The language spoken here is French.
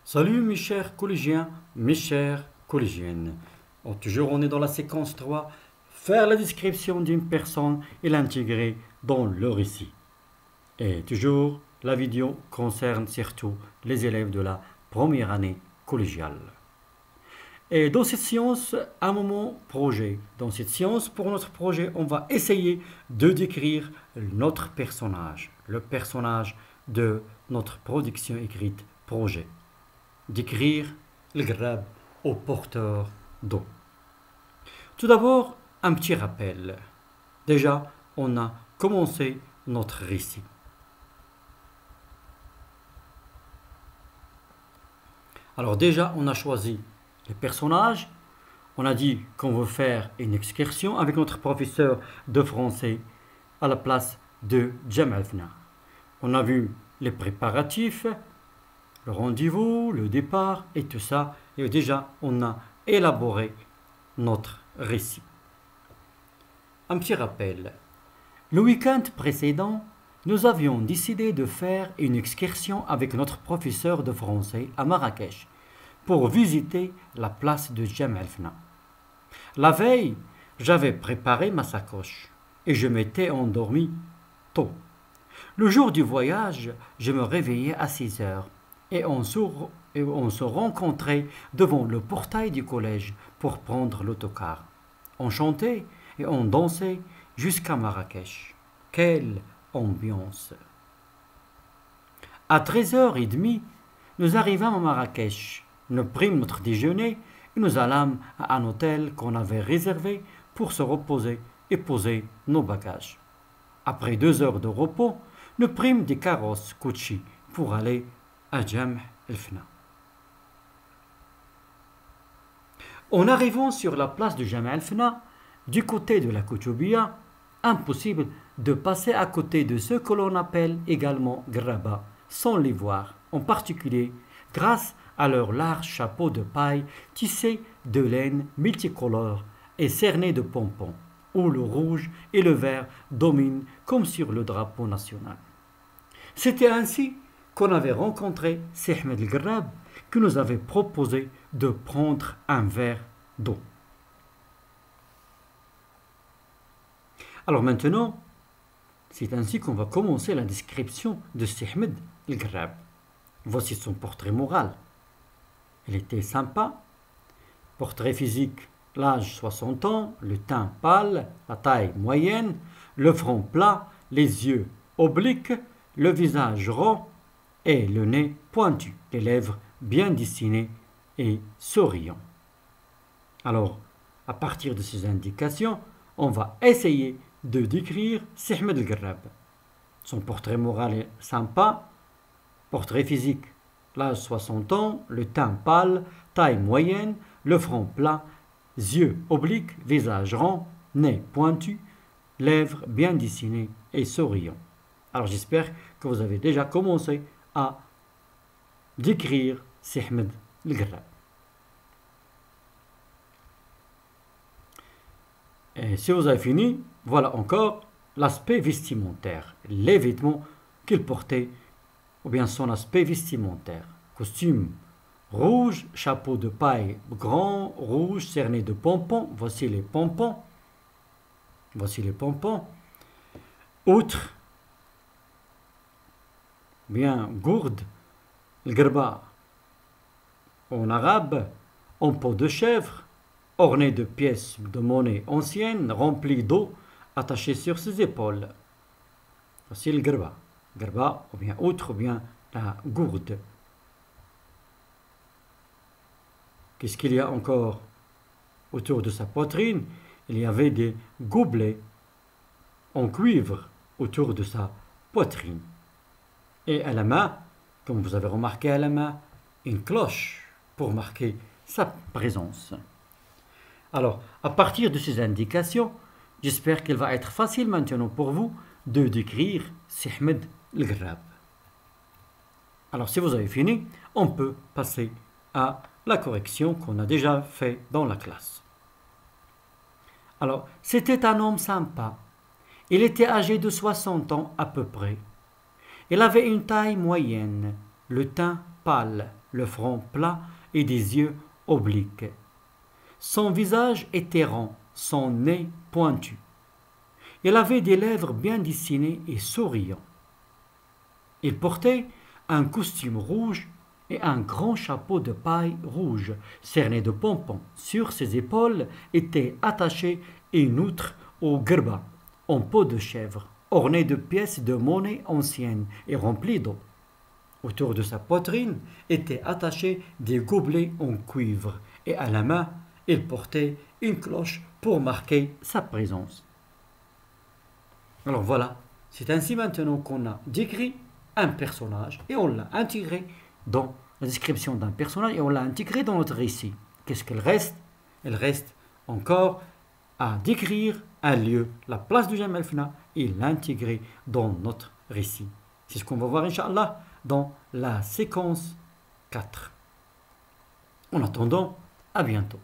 Salut mes chers collégiens, mes chères collégiennes. Toujours on est dans la séquence 3, faire la description d'une personne et l'intégrer dans le récit. Et toujours la vidéo concerne surtout les élèves de la première année collégiale. Et dans cette séance, un moment projet. Dans cette séance, pour notre projet, on va essayer de décrire notre personnage, le personnage de notre production écrite projet. Décrire le grab au porteur d'eau. Tout d'abord, un petit rappel. Déjà, on a commencé notre récit. Alors déjà, on a choisi les personnages. On a dit qu'on veut faire une excursion avec notre professeur de français à la place de Jamal Fna. On a vu les préparatifs, le rendez-vous, le départ et tout ça. Et déjà, on a élaboré notre récit. Un petit rappel. Le week-end précédent, nous avions décidé de faire une excursion avec notre professeur de français à Marrakech pour visiter la place de Jamal Fna. La veille, j'avais préparé ma sacoche et je m'étais endormi tôt. Le jour du voyage, je me réveillais à 6 heures. Et on se rencontrait devant le portail du collège pour prendre l'autocar. On chantait et on dansait jusqu'à Marrakech. Quelle ambiance! À 13h30, nous arrivâmes à Marrakech. Nous prîmes notre déjeuner et nous allâmes à un hôtel qu'on avait réservé pour se reposer et poser nos bagages. Après 2 heures de repos, nous prîmes des carrosses Gucci pour aller à Jamal Fna. En arrivant sur la place de Jamal Fna, du côté de la Koutoubia, impossible de passer à côté de ce que l'on appelle également Graba, sans les voir, en particulier grâce à leurs larges chapeaux de paille tissés de laine multicolore et cernés de pompons, où le rouge et le vert dominent comme sur le drapeau national. C'était ainsi qu'on avait rencontré Ahmed El Grab, qui nous avait proposé de prendre un verre d'eau. Alors maintenant, c'est ainsi qu'on va commencer la description de Ahmed El Grab. Voici son portrait moral. Il était sympa. Portrait physique, l'âge 60 ans, le teint pâle, la taille moyenne, le front plat, les yeux obliques, le visage rond, et le nez pointu, les lèvres bien dessinées et souriant. Alors, à partir de ces indications, on va essayer de décrire Ahmed El Grab. Son portrait moral est sympa, portrait physique, l'âge 60 ans, le teint pâle, taille moyenne, le front plat, yeux obliques, visage rond, nez pointu, lèvres bien dessinées et souriant. Alors j'espère que vous avez déjà commencé à décrire Ahmed El Grab. Et si vous avez fini, voilà encore l'aspect vestimentaire, les vêtements qu'il portait, ou bien son aspect vestimentaire. Costume rouge, chapeau de paille grand, rouge, cerné de pompons. Voici les pompons. Voici les pompons. Outre bien gourde, le grba en arabe, en peau de chèvre, orné de pièces de monnaie anciennes, rempli d'eau, attachée sur ses épaules. Voici le grba, ou bien outre, ou bien la gourde. Qu'est-ce qu'il y a encore autour de sa poitrine? Il y avait des gobelets en cuivre autour de sa poitrine. Et à la main, comme vous avez remarqué à la main, une cloche pour marquer sa présence. Alors, à partir de ces indications, j'espère qu'il va être facile maintenant pour vous de décrire Ahmed El Grab. Alors, si vous avez fini, on peut passer à la correction qu'on a déjà fait dans la classe. Alors, c'était un homme sympa. Il était âgé de 60 ans à peu près. Il avait une taille moyenne, le teint pâle, le front plat et des yeux obliques. Son visage était rond, son nez pointu. Il avait des lèvres bien dessinées et souriant. Il portait un costume rouge et un grand chapeau de paille rouge, cerné de pompons. Sur ses épaules était attachée une outre au grba, en peau de chèvre, ornée de pièces de monnaie anciennes et remplie d'eau. Autour de sa poitrine étaient attachés des gobelets en cuivre, et à la main, il portait une cloche pour marquer sa présence. Alors voilà, c'est ainsi maintenant qu'on a décrit un personnage et on l'a intégré dans la description d'un personnage et on l'a intégré dans notre récit. Qu'est-ce qu'il reste? Il reste encore à décrire un lieu, la place du Jam el-Fna, et l'intégrer dans notre récit. C'est ce qu'on va voir, Inch'Allah, dans la séquence 4. En attendant, à bientôt.